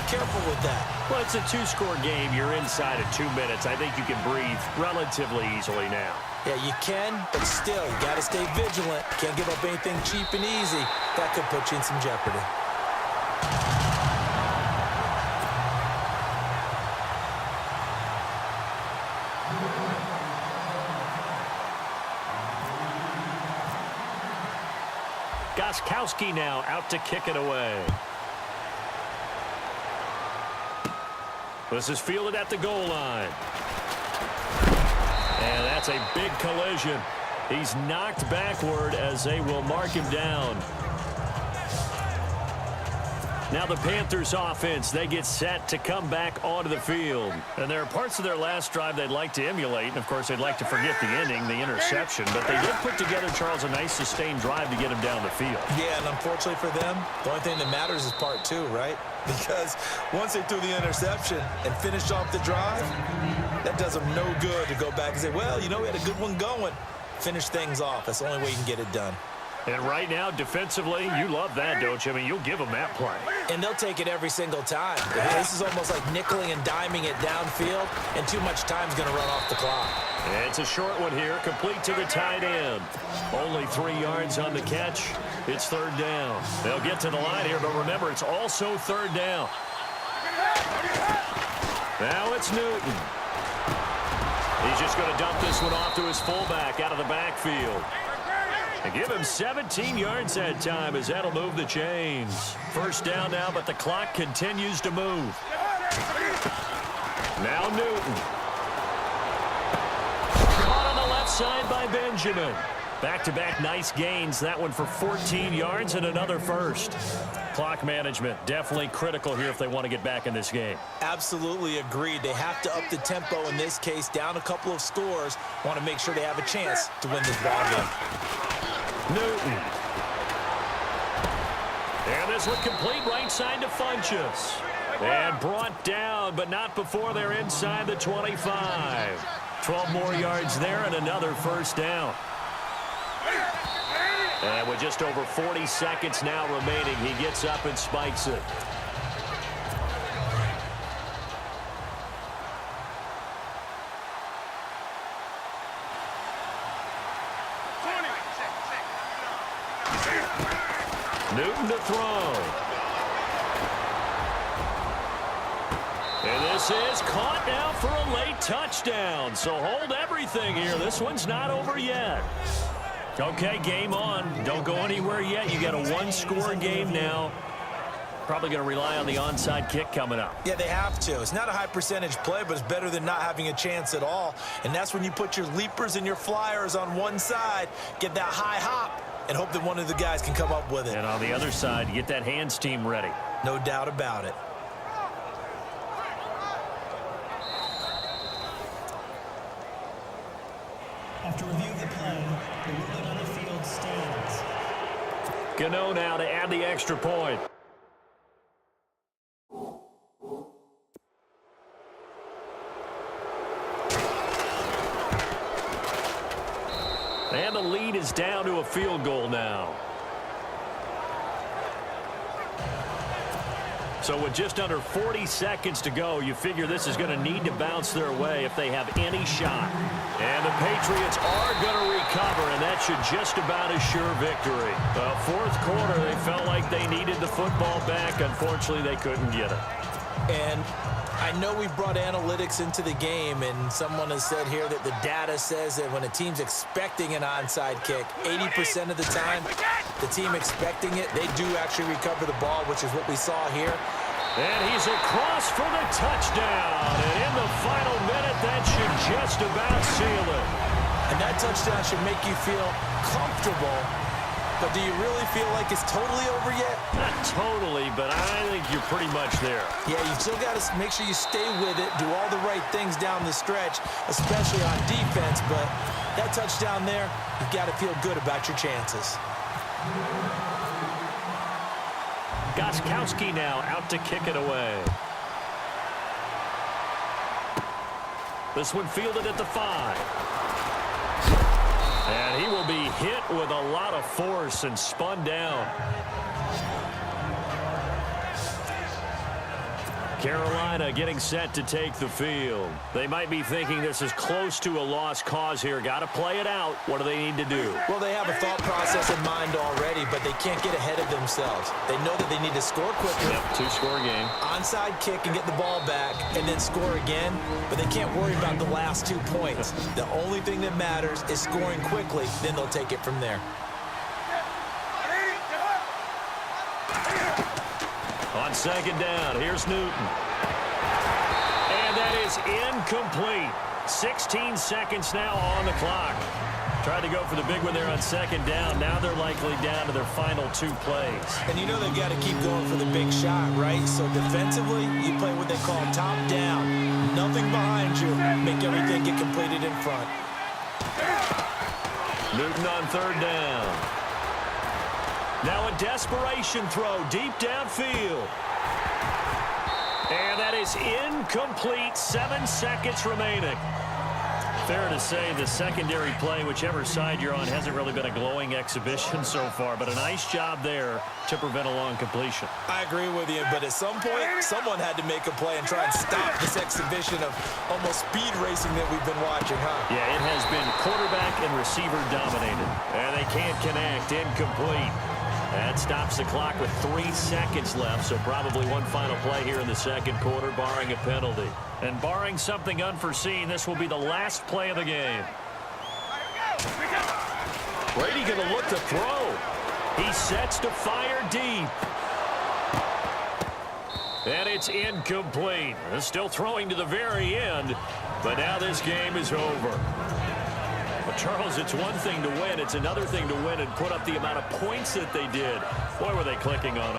careful with that. Well, it's a two-score game. You're inside of 2 minutes. I think you can breathe relatively easily now. Yeah, you can, but still, you got to stay vigilant. Can't give up anything cheap and easy. That could put you in some jeopardy. Gostkowski now out to kick it away. This is fielded at the goal line. And that's a big collision. He's knocked backward as they will mark him down. Now the Panthers offense, they get set to come back onto the field. And there are parts of their last drive they'd like to emulate. And, of course, they'd like to forget the ending, the interception. But they did put together, Charles, a nice sustained drive to get him down the field. Yeah, and unfortunately for them, the only thing that matters is part two, right? Because once they threw the interception and finished off the drive, that does them no good to go back and say, well, you know, we had a good one going. Finish things off. That's the only way you can get it done. And right now, defensively, you love that, don't you? I mean, you'll give them that play. And they'll take it every single time. This is almost like nickeling and diming it downfield, and too much time's going to run off the clock. And it's a short one here, complete to the tight end. Only 3 yards on the catch. It's third down. They'll get to the line here, but remember, it's also third down. Now it's Newton. He's just going to dump this one off to his fullback out of the backfield. And give him 17 yards that time as that'll move the chains. First down now, but the clock continues to move. Now Newton. Caught on the left side by Benjamin. Back-to-back nice gains. That one for 14 yards and another first. Clock management definitely critical here if they want to get back in this game. Absolutely agreed. They have to up the tempo in this case, down a couple of scores. Want to make sure they have a chance to win this ball game. Newton. And this one complete right side to Funchess. And brought down, but not before they're inside the 25. 12 more yards there and another first down. And with just over 40 seconds now remaining, he gets up and spikes it. Newton to throw. And this is caught now for a late touchdown. So hold everything here. This one's not over yet. Okay, game on. Don't go anywhere yet. You got a one-score game now. Probably going to rely on the onside kick coming up. Yeah, they have to. It's not a high percentage play, but it's better than not having a chance at all. And that's when you put your leapers and your flyers on one side, get that high hop, and hope that one of the guys can come up with it. And on the other side, you get that hands team ready. No doubt about it. After review of the play, the ruling on the field stands. Gano now to add the extra point. And the lead is down to a field goal now. So with just under 40 seconds to go, you figure this is going to need to bounce their way if they have any shot. And the Patriots are going to recover, and that should just about assure victory. The fourth quarter, they felt like they needed the football back. Unfortunately, they couldn't get it. And I know we brought analytics into the game, and someone has said here that the data says that when a team's expecting an onside kick, 80% of the time, the team expecting it, they do actually recover the ball, which is what we saw here. And he's across for the touchdown. And in the final minute, that should just about seal it. And that touchdown should make you feel comfortable. But do you really feel like it's totally over yet? Not totally, but I think you're pretty much there. Yeah, you've still got to make sure you stay with it, do all the right things down the stretch, especially on defense. But that touchdown there, you've got to feel good about your chances. Gostkowski now out to kick it away. This one fielded at the 5. And he will be hit with a lot of force and spun down. Carolina getting set to take the field. They might be thinking this is close to a lost cause here. Got to play it out. What do they need to do? Well, they have a thought process in mind already, but they can't get ahead of themselves. They know that they need to score quickly. Yep, two-score game. Onside kick and get the ball back and then score again, but they can't worry about the last 2 points. The only thing that matters is scoring quickly, then they'll take it from there. On second down, here's Newton. And that is incomplete. 16 seconds now on the clock. Tried to go for the big one there on second down. Now they're likely down to their final 2 plays. And you know they've got to keep going for the big shot, right? So defensively, you play what they call top down. Nothing behind you. Make everything get completed in front. Newton on third down. Now a desperation throw deep downfield. And that is incomplete. 7 seconds remaining. Fair to say the secondary play, whichever side you're on, hasn't really been a glowing exhibition so far, but a nice job there to prevent a long completion. I agree with you, but at some point, someone had to make a play and try and stop this exhibition of almost speed racing that we've been watching, huh? Yeah, it has been quarterback and receiver dominated, and they can't connect. Incomplete. That stops the clock with 3 seconds left, so probably one final play here in the second quarter, barring a penalty. And barring something unforeseen, this will be the last play of the game. Brady going to look to throw. He sets to fire deep. And it's incomplete. They're still throwing to the very end, but now this game is over. But Charles, it's one thing to win. It's another thing to win and put up the amount of points that they did. Boy, were they clicking on it.